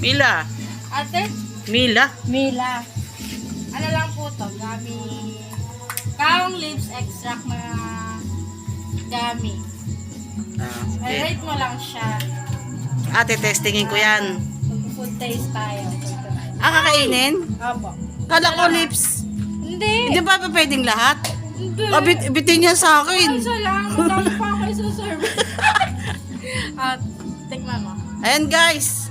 Mila. Ate? Mila. Mila. Ano lang po to? Gami. Kaong lips extract na gami. Okay. Rate mo lang siya. Ate, testingin ko yan. Food taste tayo. Kakainin? Opo. Kala ko lips. Hindi. Hindi ba pa pwedeng lahat? Hindi. Bitin niya sa akin. Isa lang. Dami pa ako isuserve. At, tikman mo. Ayan guys.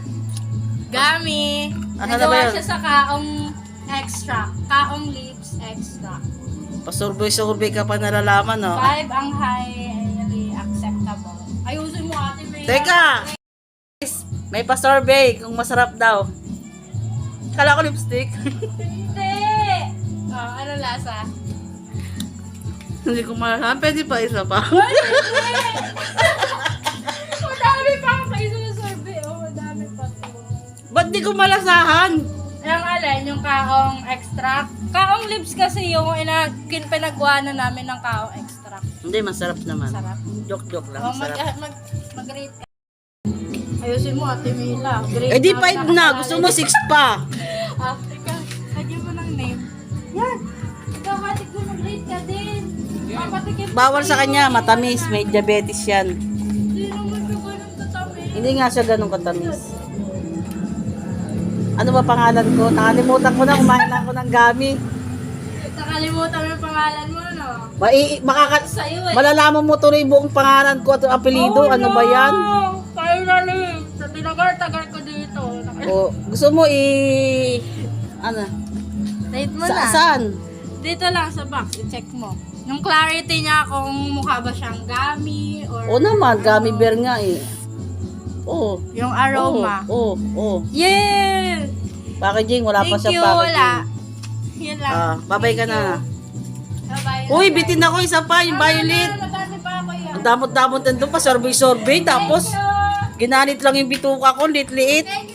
Gami. Ano na ba Nagawa yun? siya sa kaong extract. Kaong lips extract. Pasurbay-surbay ka pa nalalaman, no? 5 ang highly acceptable. Ayusin mo ate May. Teka! May pa-survey kung masarap daw. Kala ko lipstick. Hindi! Oh, ano lasa? Hindi ko malaman. Pwede pa isa pa. Madami pa ako kayo sa survey. Oh, madami pa to. Ba't di ko malasahan? Yung alin, yung kaong extract. Kaong lips kasi yung pinagwa na namin ng kaong extract. Hindi, masarap naman. Sarap. Joke-joke lang. Oh, Masarap. mag-rate ka. Ayusin mo ate Mila. Grade Eh di 5 na. Gusto mo 6 pa. Ah, teka. Lagyan mo ng name. Yan. Ikaw hati ko mag-rate ka din. Papatikim ko Bawal sa sa'yo. kanya. Matamis. May diabetes yan. Hindi naman ka ganun katamis. Hindi nga siya ganun katamis. Ano ba pangalan ko? Nakalimutan ko na. Kumain na ako ng gami. Nakalimutan mo yung pangalan mo, no? Sa'yo eh. Malalaman mo tuloy buong pangalan ko at apelido. Ano ba yan? Finally! Sa tinagar-tagar ko dito. O, gusto mo ano? Rate mo na. Saan? Dito lang sa box. I-check mo. Yung clarity niya kung mukha ba siyang gummy or... O naman, gummy bear nga eh. Oo. Yung aroma. Oo. Yeah! Packaging, wala pa Thank siyang you, packaging. wala. Yan lang. Babay ka Thank na. you. Bye-bye. Uy, bitin ako isa pa, yung violet. Madami pa ako yan. Ang damot-damot nandun pa, sorbet-sorbet. Tapos, Thank you. ginanit lang yung bituka ko, lit-liit. Thank